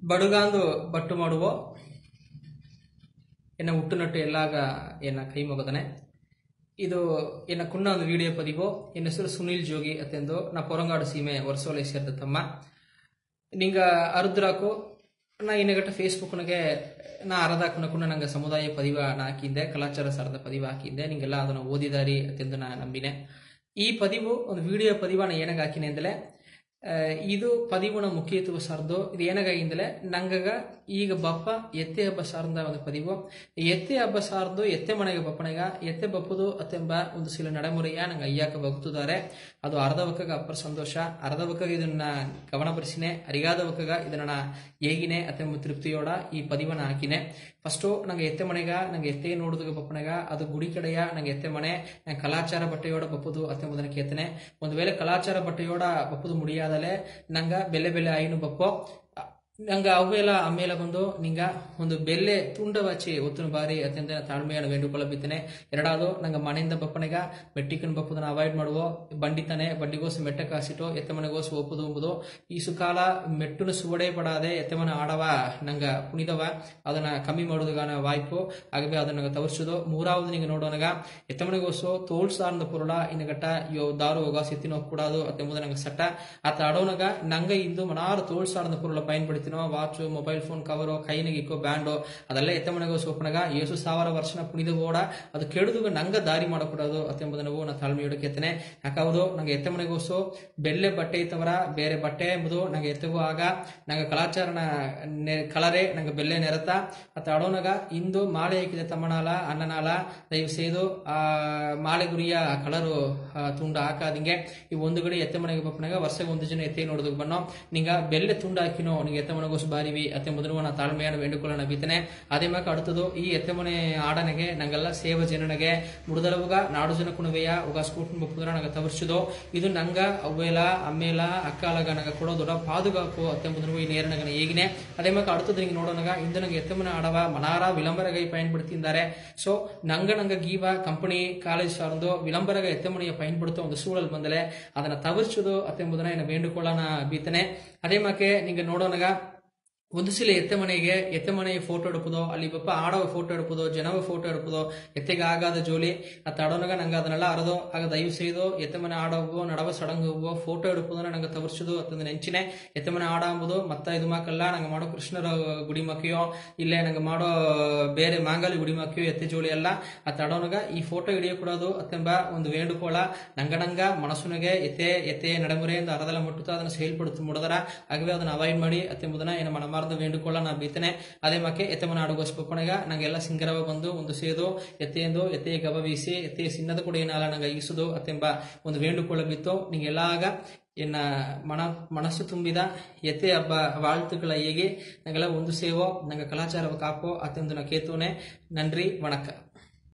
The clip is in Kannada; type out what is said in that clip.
ಬಡುಗಾಂದು ಬಟ್ಟು ಮಾಡುವೋ ಎನ್ನ ಹುಟ್ಟುನಟ್ಟು ಎಲ್ಲಾಗ ಎನ್ನ ಕೈ ಮೊಗದನೆ ಇದು ಎನ್ನ ಕುಣ್ಣ ಒಂದು ವಿಡಿಯೋ ಪದಿವೋ ಎನ್ನ ಹೆಸರು ಸುನೀಲ್ ಜೋಗಿ ಅತ್ತೆಂದು ನಾ ಪೊರಂಗಾಡು ಸೀಮೆ ವರ್ಷೋಲೆ ಸೇರಿದ ತಮ್ಮ ನಿಂಗ ಅರುದ್ರಾಕು ನಾ ಇನ್ನಗಟ್ಟ ಫೇಸ್ಬುಕ್ನಾಗೆ ನಾ ಅರದಾಕುನಕುಣ್ಣ ನಂಗೆ ಸಮುದಾಯ ಪದಿವ ನಾ ಹಾಕಿದ್ದೆ ಕಲಾಚಾರ ಸಾರದ ಪದಿವ ಹಾಕಿದ್ದೆ ನಿಂಗೆಲ್ಲ ಅದನ್ನು ಓದಿದಾರಿ ಅತ್ತೆಂದು ನಾ ನಂಬಿನೆ ಈ ಪದಿವು ಒಂದು ವಿಡಿಯೋ ಪದಿವ ನಾ ಏನಾಗ ಹಾಕಿನೆ ಅಂದಲೆ ಇದು ಪದಿವುನ ಮುಖ್ಯತ್ವ ಸಾರ್ದು ಇದು ಏನಾಗಿಂದಲೆ ನಂಗಗ ಈಗ ಬಪ್ಪ ಎತ್ತೆ ಹಬ್ಬ ಸಾರ್ದ ಒಂದು ಪದಿವು ಎತ್ತೆ ಹಬ್ಬ ಸಾರ್ದು ಎತ್ತೆ ಮನೆಗೆ ಬಪ್ಪನೆಗ ಎತ್ತೆ ಬಪ್ಪುದು ಅತ್ತೆಂಬ ಒಂದು ಸಿಲ ನಡೆಮುರೆಯ ನಂಗೆ ಅಯ್ಯಾಕ ಬಗ್ತಿದ್ದಾರೆ ಅದು ಅರ್ಧ ಬಕ್ಕಗ ಅಪ್ಪರ ಸಂತೋಷ ಅರ್ಧ ಬಕ್ಕಗ ಇದನ್ನ ಗಮನಪರಿಸಿನೆ ಅರಿಗಾದ ಬಕ್ಕಗ ಇದನ್ನ ಹೇಗಿನೆ ಅತ್ತೆಂಬ ತೃಪ್ತಿಯೋಡ ಈ ಪದಿವನ ಹಾಕಿನೆ ಫಸ್ಟು ನಂಗೆ ಎತ್ತೆ ಮನೆಗ ನಂಗೆ ಎತ್ತೆ ನೋಡುದು ಬಪ್ಪನೆಗ ಅದು ಗುಡಿ ಕಡೆಯ ನಂಗೆ ಎತ್ತೆ ಮನೆ ನಂಗೆ ಕಲಾಚಾರ ಬಟ್ಟೆಯೋಡ ಬಪ್ಪುದು ಅತ್ತೆಂಬುದನ್ನ ಕೇತನೆ ಒಂದು ವೇಳೆ ಕಲಾಚಾರ ಬಟ್ಟೆಯೋಡ ಬಪ್ಪುದು ಮುಡಿಯಾದಲೆ ನಂಗ ಬೆಲೆ ಬೆಲೆ ಆಯ್ನು ಬಪ್ಪೋ ನಂಗೆ ಅವೆಲ್ಲ ಆಮೇಲೆ ಬಂದು ನಿಂಗ ಒಂದು ಬೆಲ್ಲೆ ತುಂಡವಾಚಿ ಒತ್ತುನ ಬಾರಿ ಅತ್ಯಂತ ತಾಳ್ಮೆಯನ್ನು ವೇಂಡುಕೊಳ್ಳಬಿತ್ತನೆ ಎರಡಾದು ನಂಗೆ ಮನೆಯಿಂದ ಬಪ್ಪನೆಗ ಮೆಟ್ಟಿಕನ್ ಬಪ್ಪುದನ್ನ ಅವಾಯ್ಡ್ ಮಾಡುವ ಬಂಡಿತಾನೆ ಬಂಡಿಗೋಸು ಮೆಟ್ಟ ಕಾಸಿಟ್ಟು ಎತ್ತಮನೆಗೋಸು ಒಪ್ಪುದು ಎಂಬುದು ಈ ಸುಕಾಲ ಮೆಟ್ಟುನ ಸುವಡೆ ಪಡಾದೆ ಎತ್ತಮನ ಆಡವ ನಂಗ ಪುಣಿದವ ಅದನ್ನ ಕಮ್ಮಿ ಮಾಡೋದುಗಾನ ವಾಯ್ಪು ಆಗಬೇ ಅದನ್ನ ತವರ್ಸುದು ಮೂರಾவது ನಿಂಗೆ ನೋಡೋನಗ ಎತ್ತಮನೆಗೋಸು ತೋಳ್ ಸಾರ್ದ ಪುರುಳ ಇನ್ನಗಟ್ಟ ದಾರು ಹೋಗ ಸಿತ್ತಿನ ಒಪ್ಪುಡಾದು ಅತ್ತೆಂಬುದು ನಂಗೆ ಸಟ್ಟ ಆತ ಆಡೋನಗ ನಂಗ ಇಂದು ಮನಾರು ತೋಳ್ ಸಾರ್ದ ಪುರುಳ ಪೈನ್ ವಾಚ್ ಮೊಬೈಲ್ ಫೋನ್ ಕವರ್ ಕೈನಿಗೆ ಇಕ್ಕೋ ಬ್ಯಾಂಡು ಅದೆಲ್ಲ ಎತ್ತಮನೆಗೋ ಸೋಪನಗ 7000 ವರ್ಷನ ಪುಣಿದ ಓಡ ಅದು ಕೆಡುದು ನಂಗ ದಾರಿ ಮಾಡಕೊಡೋದು ಅತ್ತೆಂಬುದನ್ನು ನಾ ತಾಳ್ಮೆಯೊಡಕೆತ್ತನೆ ಯಾಕವುದು ನಂಗೆ ಎತ್ತಮನೆಗೋಸು ಬೆಲ್ಲೆ ಬಟ್ಟೆ ಇತ್ತವರ ಬೇರೆ ಬಟ್ಟೆ ಎಂಬುದು ನಂಗೆ ಎತ್ತಗೋ ಆಗ ನಂಗೆ ಕಲಾಚಾರನ ಕಲರೇ ನಂಗೆ ಬೆಲ್ಲೆ ನೆರತ ಅತ್ತ ಆಡೋನಾಗ ಇಂದು ಮಾಲೆ ಹಾಕಿದೆ ತಮ್ಮನಾಲ ಅನ್ನನಾಲ ದಯವು ಸೇದು ಆ ಮಾಲೆ ಗುರಿಯ ಕಲರು ತುಂಡ ಹಾಕಾದಿಂಗೆ ಈ ಒಂದು ಗಡಿ ಎತ್ತೆ ಮನೆಗೆ ಬಪ್ಪನಾಗ ವರ್ಷಕ್ಕೆ ಒಂದು ಜನ ಎತ್ತೆ ನೋಡೋದಕ್ಕೆ ಬನ್ನೋ ನಿಂಗ ಬೆಲ್ಲೆ ತುಂಡ ಹಾಕಿನೋ ನಿಂಗೆ ಎತ್ತೆ ಮನೆಗೋಸು ಬಾರಿವಿ ಅತ್ತೆ ಮೊದಲು ನಾ ತಾಳ್ಮೆಯನ್ನು ವೇಂಡುಕೊಳ್ಳೋಣ ಬೀತನೆ ಅದೇ ಮಾಕ அடுத்தது ಈ ಎತ್ತೆ ಮನೆ ಆಡನೆಗೆ ನಂಗೆಲ್ಲ ಸೇವ ಜನನಗೆ ಮುಡದಲವುಗ ನಾಡು ಜನ ಕುಣವೆಯ ಉಗ ಸ್ಕೂಟನ್ ಬಪ್ಪುದ್ರ ನಂಗೆ ತವರ್ಸುದು ಇದು ನಂಗ ಅವ್ವೇಲ ಅಮ್ಮೇಲ ಅಕ್ಕಾಲಗ ನಂಗೆ ಕೊಡೋ ದೊಡ್ಡ ಪಾದುಗಾಪು ಅತ್ತೆ ಮೊದಲು ಈ ನೇರನಗನ ಹೇಗಿನೆ ಅದೇ ಮಾಕ அடுத்தது ನಿಂಗೆ ನೋಡೋನಾಗ ಇಂದು ನಂಗೆ ಎತ್ತೆ ಮನೆ ಆಡವ ಮನಾರ ವಿಳಂಬರಗೈ ಪೈನ್ ಬಿಡ್ತಿದ್ದಾರೆ ಸೊ ನಂಗೆ ಗೀವ ಕಂಪನಿ ಕಾಲೇಜ್ ಸಾರ್ದು ವಿಳಂಬರಗ ಎತ್ತೆ ಮನೆಯ ಪೈನ್ ಬಿಡುತ್ತೋ ಒಂದು ಸೂಳಲ್ ಬಂದಲೆ ಅದನ್ನ ತವರ್ಸುದು ಅತ್ತೆ ಎಂಬುದನ್ನ ಏನು ವೇಂಡುಕೊಳ್ಳೋಣ ಬೀತನೆ ಅದೇ ಮಾಕೆ ನಿಂಗೆ ನೋಡೋನಾಗ ಒಂದು ಸಿಲ ಎತ್ತೆ ಮನೆಗೆ ಫೋಟೋ ಎಡುಪುದೋ ಅಲ್ಲಿ ಬಪ್ಪ ಆಡವ ಫೋಟೋ ಎಡುಪುದೋ ಜನವ ಫೋಟೋ ಎಡುಪುದೋ ಎತ್ತೆಗೆ ಆಗಾದ ಜೋಲಿ ಅತ್ತ ಆಡೋನಾಗ ನಂಗೆ ಅದನ್ನೆಲ್ಲ ಅರದೋ ಆಗ ದಯವು ಸೇದು ಎತ್ತೆ ಮನೆ ಆಡೋಗೋ ನಡವ ಸಡಂಗೋ ಫೋಟೋ ಎಡುಪುದನ್ನ ನಂಗೆ ತವರ್ಸುದು ಅತ್ತಂದು ನೆಂಚಿನೆ ಎತ್ತೆ ಮನೆ ಆಡ ಅಂಬುದು ಮತ್ತ ಇದು ಮಾಕಲ್ಲ ನಂಗೆ ಮಾಡೋ ಕೃಷ್ಣರ ಗುಡಿ ಮಕ್ಕಿಯೋ ಇಲ್ಲೇ ನಂಗೆ ಮಾಡೋ ಬೇರೆ ಮಾಂಗಲಿ ಗುಡಿ ಮಕ್ಕಿಯೋ ಎತ್ತೆ ಜೋಳಿ ಅಲ್ಲ ಅತ್ತ ಆಡೋನಾಗ ಈ ಫೋಟೋ ಹಿಡಿಯೋ ಕೊಡೋದು ಅತ್ತೆಂಬ ಒಂದು ವೇಂಡುಕೋಳ ನಂಗ ಮನಸ್ಸುನಿಗೆ ಎತ್ತೆ ನಡೆಮುರೆಯಿಂದ ಅರದಲ್ಲ ಮುಟ್ಟುತ್ತಾ ಅದನ್ನು ಸೇಲ್ಪಡುತ್ತ ಮುಡದರ ಆಗವೇ ಅದನ್ನ ಅವಾಯ್ಡ್ ಮಾಡಿ ಅತ್ತೆಂಬುದನ್ನ ಏನು ಮನ ವೇಂಡುಕೊಳ್ಳ ನಾ ಬೀತನೆ ಅದೇ ಮಕ್ಕೆ ಎತ್ತಮನ ಆಡುಗೋಸ್ಪಪ್ಪನೆಗ ನಂಗೆಲ್ಲ ಸಿಂಗರವ ಬಂದು ಒಂದು ಸೇದು ಎತ್ತೆ ಗಬ ಬೀಸಿ ಎತ್ತೆ ಸಿನ್ನದ ಕೂಡ ಏನಾಲ ನಂಗೆ ಈಸುದು ಅತ್ತೆಂಬ ಒಂದು ವೇಂಡುಕೊಳ್ಳ ಬಿತ್ತು ನಿಂಗೆಲ್ಲಾಗ ಎನ್ನ ಮನಸ್ಸು ತುಂಬಿದ ಎತ್ತೆ ಹಬ್ಬ வாழ்த்துக்களை ಹೇಗೆ ನಂಗೆಲ್ಲ ಒಂದು ಸೇವೋ ನಂಗೆ ಕಲಾಚಾರವ ಕಾಪೋ ಅತ್ತೆಂದು ನಾ ಕೇತುನೆ ನನ್ರಿ ವಣಕ್ಕ